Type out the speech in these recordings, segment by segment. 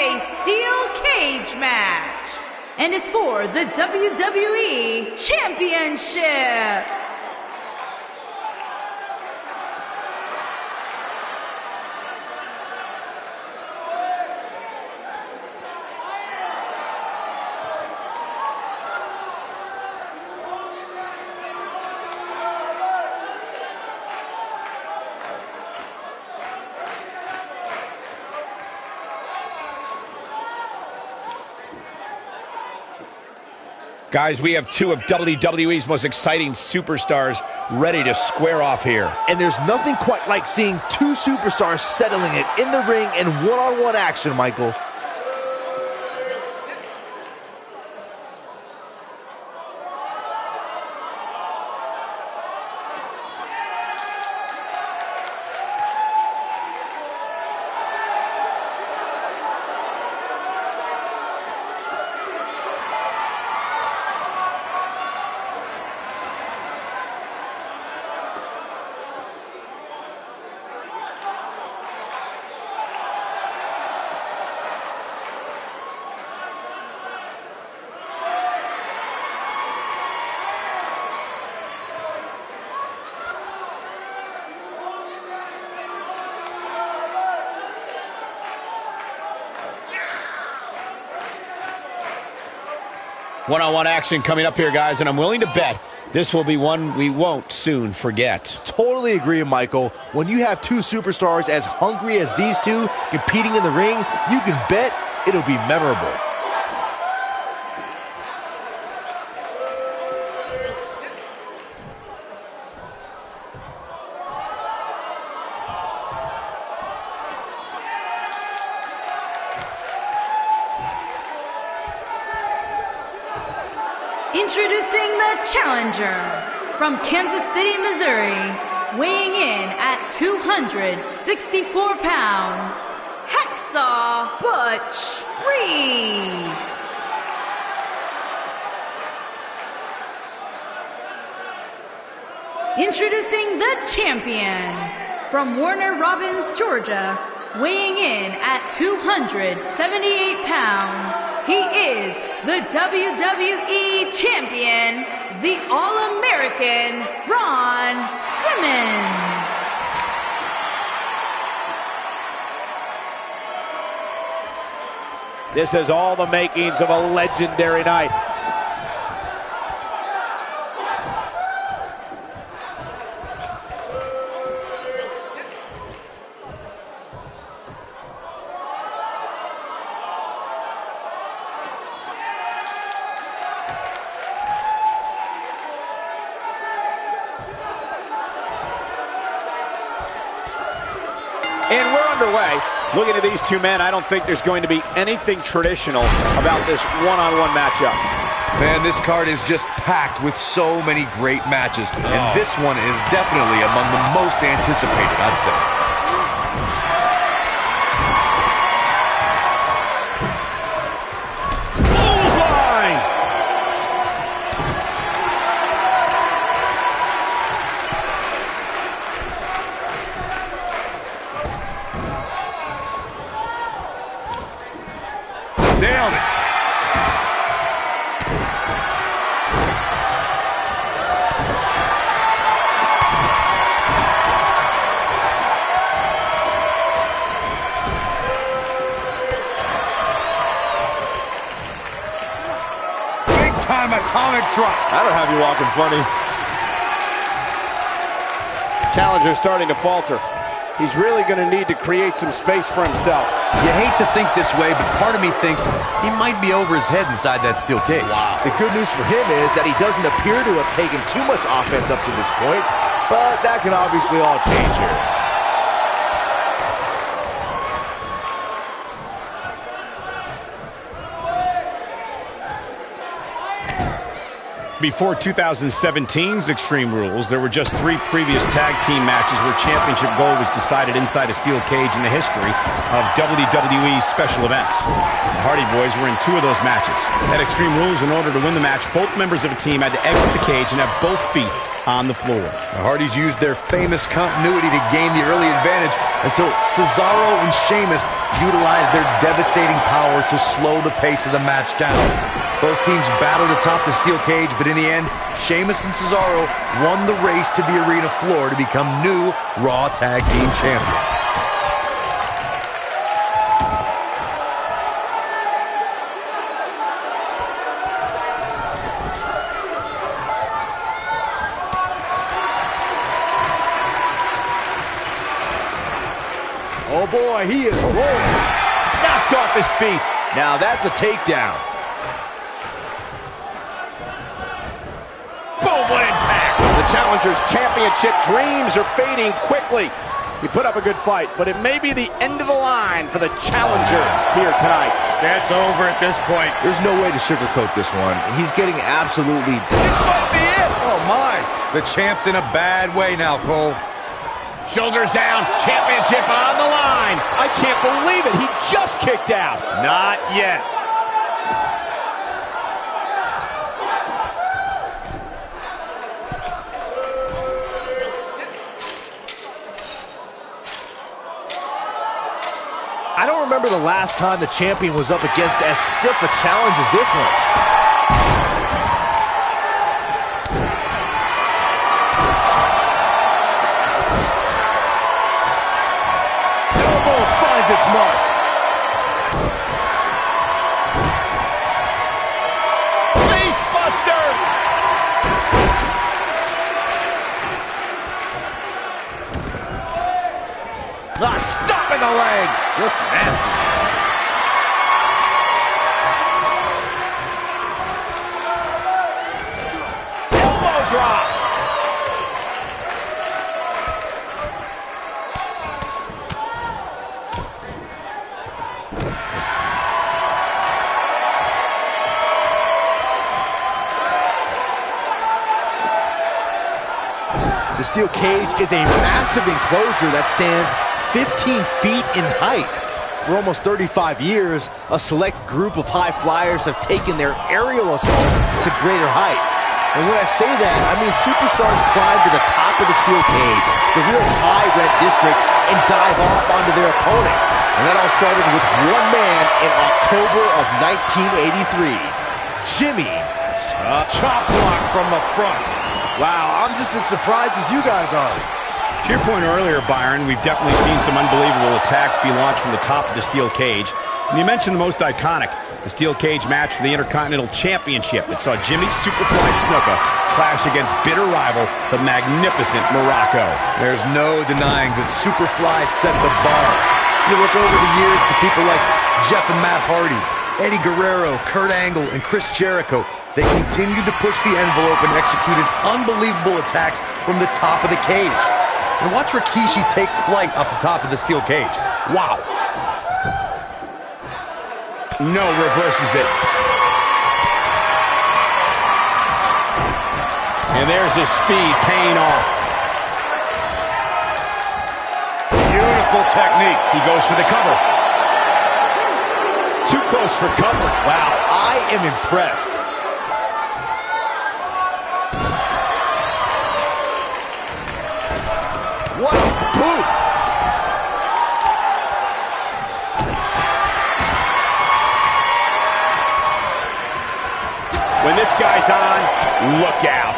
a steel cage match and is for the WWE Championship. Guys, we have two of WWE's most exciting superstars ready to square off here. And there's nothing quite like seeing two superstars settling it in the ring in one-on-one action, Michael. One-on-one action coming up here, guys, and I'm willing to bet this will be one we won't soon forget. Totally agree, Michael. When you have two superstars as hungry as these two competing in the ring, you can bet it'll be memorable. Introducing the challenger from Kansas City, Missouri, weighing in at 264 pounds, Hacksaw Butch Reed. Introducing the champion from Warner Robins, Georgia, weighing in at 278 pounds, he is the WWE Champion, the All-American Ron Simmons. This has all the makings of a legendary night. And we're underway. Looking at these two men, I don't think there's going to be anything traditional about this one-on-one matchup. Man, this card is just packed with so many great matches. And this one is definitely among the most anticipated, I'd say. Nailed it. Big time atomic drop. That'll have you walking funny. Challenger's starting to falter. He's really going to need to create some space for himself. You hate to think this way, but part of me thinks he might be over his head inside that steel cage. Wow. The good news for him is that he doesn't appear to have taken too much offense up to this point, but that can obviously all change here. Before 2017's Extreme Rules, there were just 3 previous tag team matches where championship gold was decided inside a steel cage in the history of WWE special events. The Hardy Boys were in 2 of those matches. At Extreme Rules, in order to win the match, both members of a team had to exit the cage and have both feet on the floor. The Hardys used their famous continuity to gain the early advantage until Cesaro and Sheamus utilized their devastating power to slow the pace of the match down. Both teams battled atop the steel cage, but in the end, Sheamus and Cesaro won the race to the arena floor to become new Raw Tag Team Champions. Oh boy, he is rolling. Knocked off his feet. Now that's a takedown. Boom, what impact. The challenger's championship dreams are fading quickly. He put up a good fight, but it may be the end of the line for the challenger here tonight. That's over at this point. There's no way to sugarcoat this one. He's getting absolutely... This might be it. Oh my. The champ's in a bad way now, Cole. Shoulders down, championship on the line. I can't believe it. He just kicked out. Not yet. I don't remember the last time the champion was up against as stiff a challenge as this one. Its mark. Face buster. Stop in the leg. Just nasty. Elbow drop. The steel cage is a massive enclosure that stands 15 feet in height. For almost 35 years, a select group of high flyers have taken their aerial assaults to greater heights. And when I say that, I mean superstars climb to the top of the steel cage, the real high red district, and dive off onto their opponent. And that all started with one man in October of 1983. Jimmy. Chop block from the front. Wow, I'm just as surprised as you guys are. To your point earlier, Byron, we've definitely seen some unbelievable attacks be launched from the top of the steel cage. And you mentioned the most iconic, the steel cage match for the Intercontinental Championship that saw Jimmy Superfly Snuka clash against bitter rival, the magnificent Morocco. There's no denying that Superfly set the bar. You look over the years to people like Jeff and Matt Hardy, Eddie Guerrero, Kurt Angle, and Chris Jericho. They continued to push the envelope and executed unbelievable attacks from the top of the cage. And watch Rikishi take flight off the top of the steel cage. Wow. No, reverses it. And there's his speed paying off. Beautiful technique. He goes for the cover. Too close for cover. Wow, I am impressed. What a boot! When this guy's on, look out.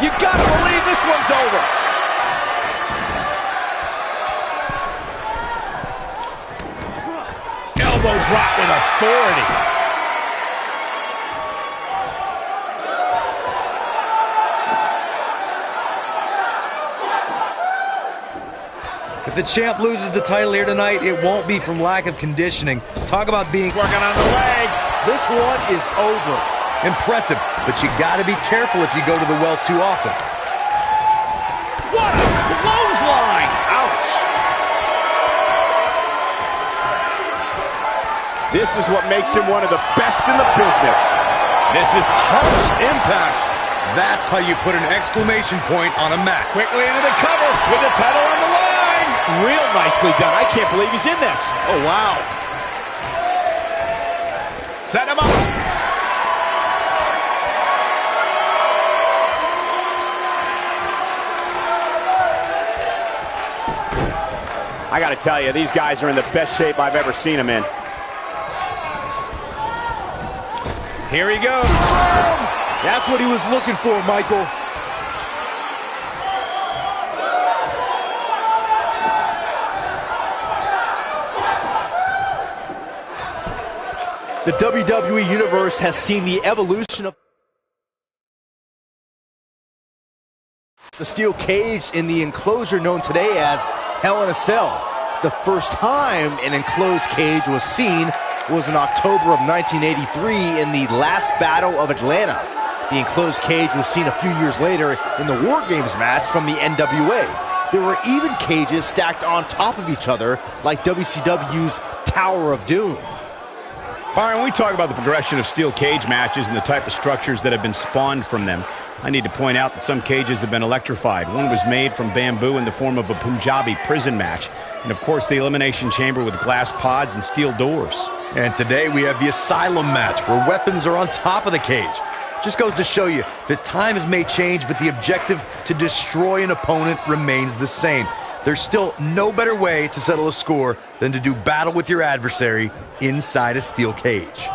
You gotta believe this one's over. Elbow drop with authority. If the champ loses the title here tonight, it won't be from lack of conditioning. Talk about being Working on the leg. This one is over. impressive, but you gotta be careful if you go to the well too often. What a clothesline! Ouch! This is what makes him one of the best in the business. This is harsh impact. That's how you put an exclamation point on a match. Quickly into the cover with the title on the line. Real nicely done. I can't believe he's in this. Oh, wow. Set him up. I got to tell you, these guys are in the best shape I've ever seen them in. Here he goes. That's what he was looking for, Michael. The WWE Universe has seen the evolution of the steel cage in the enclosure known today as Hell in a Cell. The first time an enclosed cage was seen was in October of 1983 in the last Battle of Atlanta. The enclosed cage was seen a few years later in the War Games match from the NWA. There were even cages stacked on top of each other like WCW's Tower of Doom. Byron, when we talk about the progression of steel cage matches and the type of structures that have been spawned from them, I need to point out that some cages have been electrified. One was made from bamboo in the form of a Punjabi prison match. And of course, the elimination chamber with glass pods and steel doors. And today we have the Asylum match, where weapons are on top of the cage. Just goes to show you that times may change, but the objective to destroy an opponent remains the same. There's still no better way to settle a score than to do battle with your adversary inside a steel cage.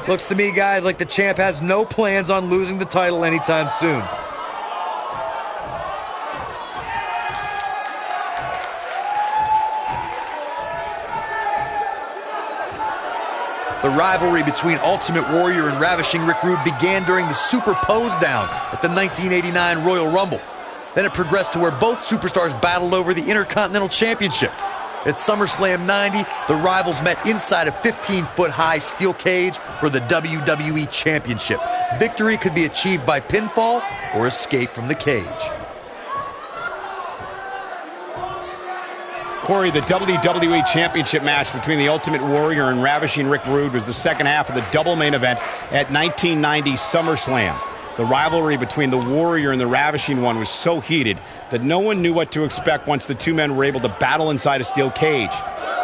Looks to me, guys, like the champ has no plans on losing the title anytime soon. The rivalry between Ultimate Warrior and Ravishing Rick Rude began during the Super Pose Down at the 1989 Royal Rumble. Then it progressed to where both superstars battled over the Intercontinental Championship. At SummerSlam 90, the rivals met inside a 15-foot-high steel cage for the WWE Championship. Victory could be achieved by pinfall or escape from the cage. Corey, the WWE Championship match between the Ultimate Warrior and Ravishing Rick Rude was the second half of the double main event at 1990 SummerSlam. The rivalry between the Warrior and the Ravishing One was so heated that no one knew what to expect once the two men were able to battle inside a steel cage,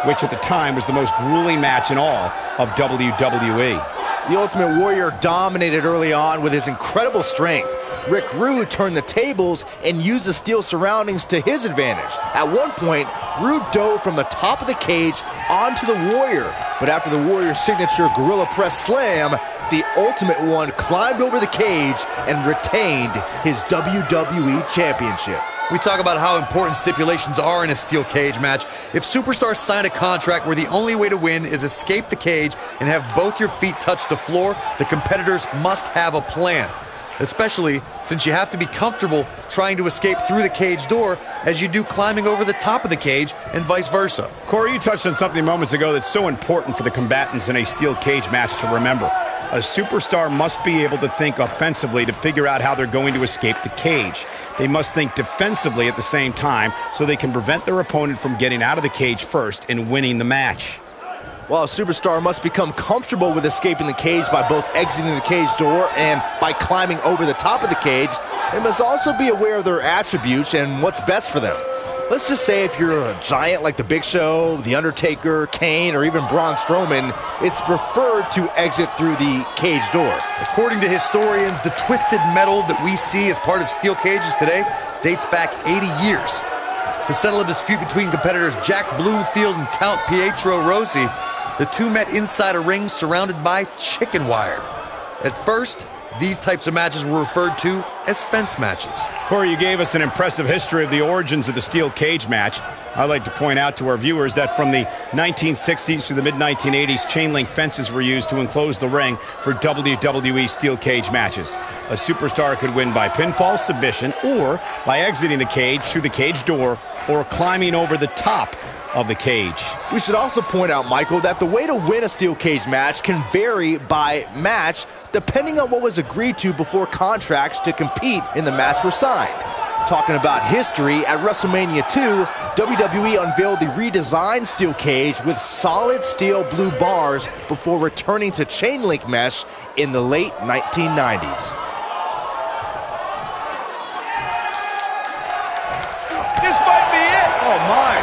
which at the time was the most grueling match in all of WWE. The Ultimate Warrior dominated early on with his incredible strength. Rick Rude turned the tables and used the steel surroundings to his advantage. At one point, Rude dove from the top of the cage onto the Warrior. But after the Warrior's signature Gorilla Press Slam, the Ultimate One climbed over the cage and retained his WWE Championship. We talk about how important stipulations are in a steel cage match. If superstars sign a contract where the only way to win is escape the cage and have both your feet touch the floor, the competitors must have a plan. Especially since you have to be comfortable trying to escape through the cage door as you do climbing over the top of the cage and vice versa. Corey, you touched on something moments ago that's so important for the combatants in a steel cage match to remember. A superstar must be able to think offensively to figure out how they're going to escape the cage. They must think defensively at the same time so they can prevent their opponent from getting out of the cage first and winning the match. While a superstar must become comfortable with escaping the cage by both exiting the cage door and by climbing over the top of the cage, they must also be aware of their attributes and what's best for them. Let's just say if you're a giant like The Big Show, The Undertaker, Kane, or even Braun Strowman, it's preferred to exit through the cage door. According to historians, the twisted metal that we see as part of steel cages today dates back 80 years. To settle a dispute between competitors Jack Bloomfield and Count Pietro Rossi, the two met inside a ring surrounded by chicken wire. At first, these types of matches were referred to as fence matches. Corey, you gave us an impressive history of the origins of the steel cage match. I'd like to point out to our viewers that from the 1960s through the mid-1980s, chain link fences were used to enclose the ring for WWE steel cage matches. A superstar could win by pinfall, submission, or by exiting the cage through the cage door or climbing over the top of the cage. We should also point out, Michael, that the way to win a steel cage match can vary by match depending on what was agreed to before contracts to compete in the match were signed. Talking about history, at WrestleMania 2, WWE unveiled the redesigned steel cage with solid steel blue bars before returning to chain link mesh in the late 1990s. This might be it. Oh, my.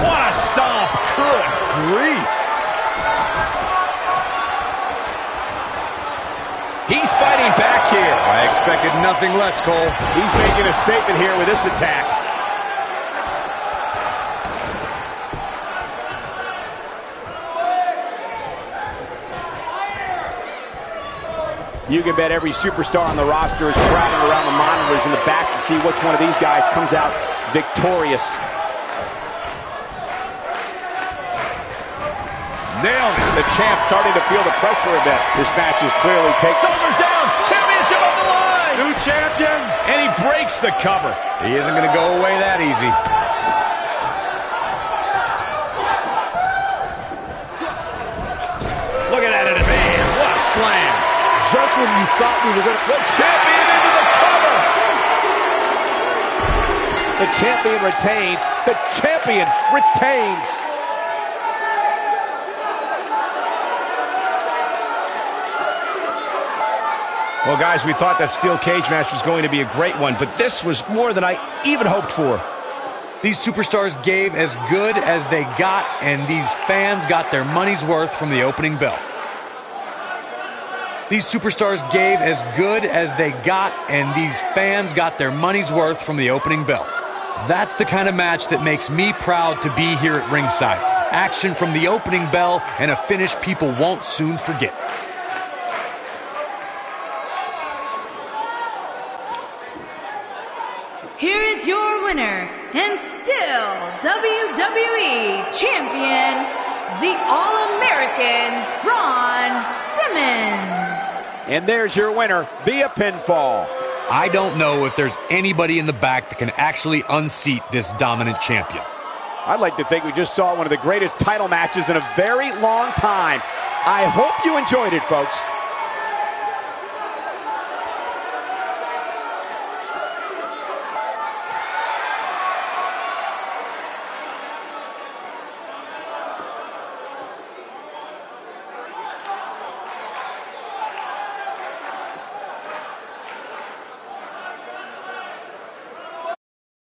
What a stomp. Good grief. He's fighting back here. I expected nothing less, Cole. He's making a statement here with this attack. You can bet every superstar on the roster is crowding around the monitors in the back to see which one of these guys comes out victorious. Nailed it. The champ starting to feel the pressure a bit. This match is clearly taken. Shoulders down. Championship on the line. New champion. And he breaks the cover. He isn't going to go away that easy. Look at that, man. What a slam. Just when you thought we were going to... The champion into the cover. The champion retains. The champion retains. Well, guys, we thought that steel cage match was going to be a great one, but this was more than I even hoped for. These superstars gave as good as they got, and these fans got their money's worth from the opening bell. These superstars gave as good as they got, and these fans got their money's worth from the opening bell. That's the kind of match that makes me proud to be here at ringside. Action from the opening bell and a finish people won't soon forget. Here is your winner, and still WWE Champion, the All-American Ron Simmons. And there's your winner via pinfall. I don't know if there's anybody in the back that can actually unseat this dominant champion. I'd like to think we just saw one of the greatest title matches in a very long time. I hope you enjoyed it, folks.